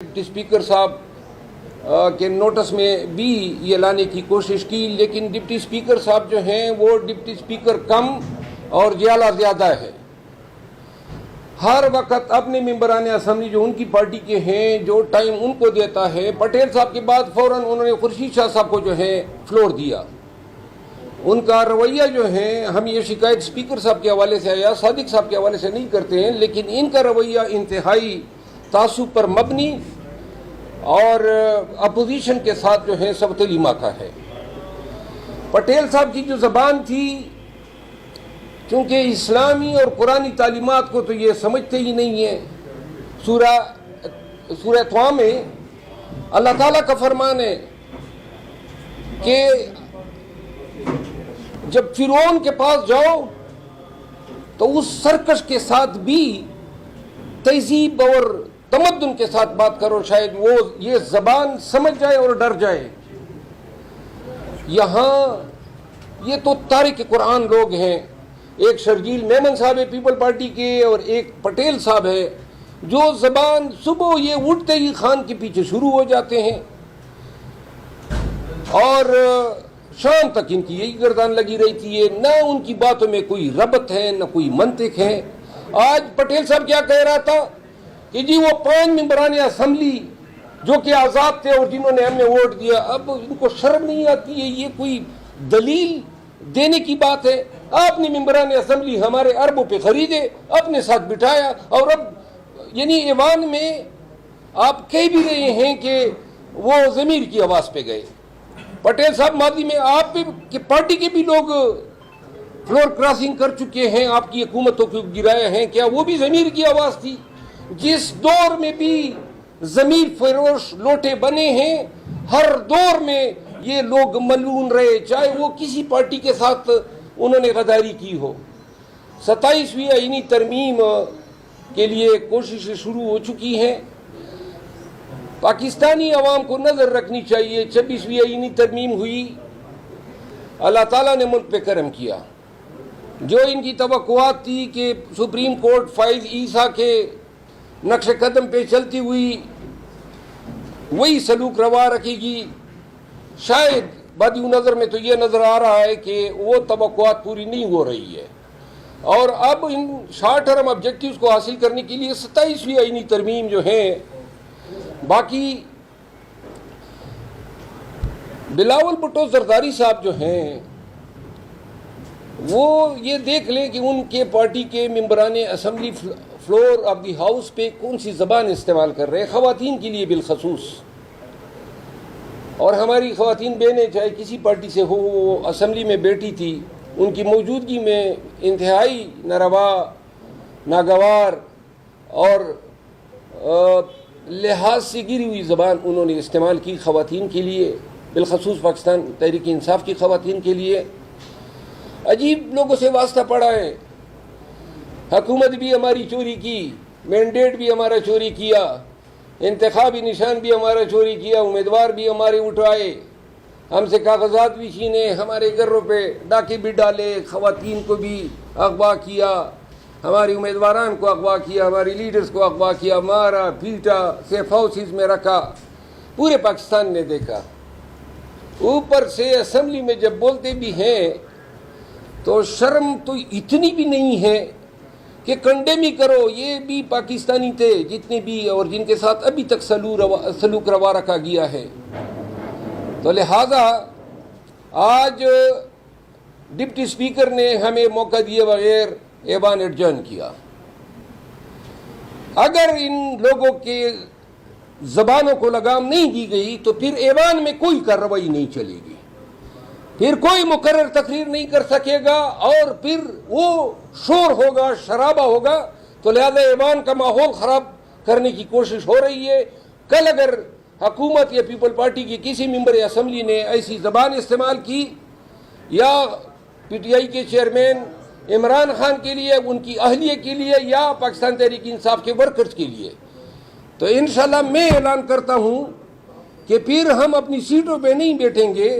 Deputy speaker صاحب کے notice میں بھی یہ لانے کی کوشش کی، لیکن ڈپٹی اسپیکر صاحب جو ہیں وہ ڈپٹی اسپیکر کم اور جیالہ زیادہ ہے۔ ہر وقت اپنے ممبران اسمبلی جو ان کی پارٹی کے ہیں جو ٹائم ان کو دیتا ہے، پٹیل صاحب کے بعد فوراً انہوں نے خورشید شاہ صاحب کو جو ہے فلور دیا۔ ان کا رویہ جو ہے، ہم یہ شکایت اسپیکر صاحب کے حوالے سے یا صادق صاحب کے حوالے سے نہیں کرتے ہیں، لیکن ان کا رویہ انتہائی تعصب پر مبنی اور اپوزیشن کے ساتھ جو ہے سب تلیمہ کا ہے۔ پٹیل صاحب کی جو زبان تھی، چونکہ اسلامی اور قرآنی تعلیمات کو تو یہ سمجھتے ہی نہیں ہیں۔ سورہ طه میں اللہ تعالیٰ کا فرمان ہے کہ جب فرعون کے پاس جاؤ تو اس سرکش کے ساتھ بھی تہذیب اور تمدن کے ساتھ بات کرو، شاید وہ یہ زبان سمجھ جائے اور ڈر جائے۔ یہاں یہ تو تارک قرآن لوگ ہیں، ایک شرجیل میمن صاحب ہے پیپل پارٹی کے اور ایک پٹیل صاحب ہے، جو زبان صبح یہ اٹھتے ہی خان کے پیچھے شروع ہو جاتے ہیں اور شام تک ان کی یہی گردان لگی رہتی ہے، نہ ان کی باتوں میں کوئی ربط ہے نہ کوئی منطق ہے۔ آج پٹیل صاحب کیا کہہ رہا تھا کہ جی وہ 5 ممبران اسمبلی جو کہ آزاد تھے اور جنہوں نے ہمیں ووٹ دیا، اب ان کو شرم نہیں آتی ہے؟ یہ کوئی دلیل دینے کی بات ہے؟ آپ نے ممبران اسمبلی ہمارے اربوں پہ خریدے، اپنے ساتھ بٹھایا، اور اب یعنی ایوان میں آپ کہہ بھی رہے ہیں کہ وہ ضمیر کی آواز پہ گئے۔ پٹیل صاحب ماضی میں آپ کی پارٹی کے بھی لوگ فلور کراسنگ کر چکے ہیں، آپ کی حکومتوں کو گرائے ہیں، کیا وہ بھی ضمیر کی آواز تھی؟ جس دور میں بھی ضمیر فروش لوٹے بنے ہیں، ہر دور میں یہ لوگ ملعون رہے، چاہے وہ کسی پارٹی کے ساتھ انہوں نے غداری کی ہو۔ 27ویں آئینی ترمیم کے لیے کوششیں شروع ہو چکی ہیں۔ پاکستانی عوام کو نظر رکھنی چاہیے، 26ویں آئینی ترمیم ہوئی، اللہ تعالیٰ نے ملک پہ کرم کیا۔ جو ان کی توقعات تھی کہ سپریم کورٹ فائز عیسیٰ کے نقش قدم پہ چلتی ہوئی وہی سلوک روا رکھے گی، شاید بدی نظر میں تو یہ نظر آ رہا ہے کہ وہ توقعات پوری نہیں ہو رہی ہے، اور اب ان شارٹ ٹرم آبجیکٹیوز کو حاصل کرنے کے لیے 27ویں آئینی ترمیم جو ہیں، باقی بلاول بھٹو زرداری صاحب جو ہیں وہ یہ دیکھ لیں کہ ان کے پارٹی کے ممبران assembly floor of the house پہ کون سی زبان استعمال کر رہے ہیں، خواتین کے لیے بالخصوص۔ اور ہماری خواتین بہنیں چاہے کسی پارٹی سے ہو، وہ اسمبلی میں بیٹھی تھی، ان کی موجودگی میں انتہائی ناروا، ناگوار اور لحاظ سے گری ہوئی زبان انہوں نے استعمال کی خواتین کے لیے، بالخصوص پاکستان تحریک انصاف کی خواتین کے لیے۔ عجیب لوگوں سے واسطہ پڑا ہے، حکومت بھی ہماری چوری کی، مینڈیٹ بھی ہمارا چوری کیا، انتخابی نشان بھی ہمارا چوری کیا، امیدوار بھی ہمارے اٹھائے، ہم سے کاغذات بھی چھینے، ہمارے گھروں پہ ڈاکے بھی ڈالے، خواتین کو بھی اغوا کیا، ہماری امیدواران کو اغوا کیا، ہماری لیڈرز کو اغوا کیا، مارا پیٹا، سیف ہاؤسز میں رکھا، پورے پاکستان نے دیکھا۔ اوپر سے اسمبلی میں جب بولتے بھی ہیں تو شرم تو اتنی بھی نہیں ہے کہ کنڈیم ہی کرو، یہ بھی پاکستانی تھے جتنے بھی اور جن کے ساتھ ابھی تک سلوک روا رکھا گیا ہے۔ تو لہذا آج ڈپٹی اسپیکر نے ہمیں موقع دیے بغیر ایوان ایڈجرن کیا۔ اگر ان لوگوں کے زبانوں کو لگام نہیں دی گئی تو پھر ایوان میں کوئی کارروائی نہیں چلے گی، پھر کوئی مقرر تقریر نہیں کر سکے گا، اور پھر وہ شور ہوگا، شرابہ ہوگا۔ تو لہذا ایوان کا ماحول خراب کرنے کی کوشش ہو رہی ہے۔ کل اگر حکومت یا پیپل پارٹی کی کسی ممبر اسمبلی نے ایسی زبان استعمال کی، یا پی ٹی آئی کے چیئرمین عمران خان کے لیے، ان کی اہلیہ کے لیے، یا پاکستان تحریک انصاف کے ورکرز کے لیے، تو انشاءاللہ میں اعلان کرتا ہوں کہ پھر ہم اپنی سیٹوں پہ نہیں بیٹھیں گے،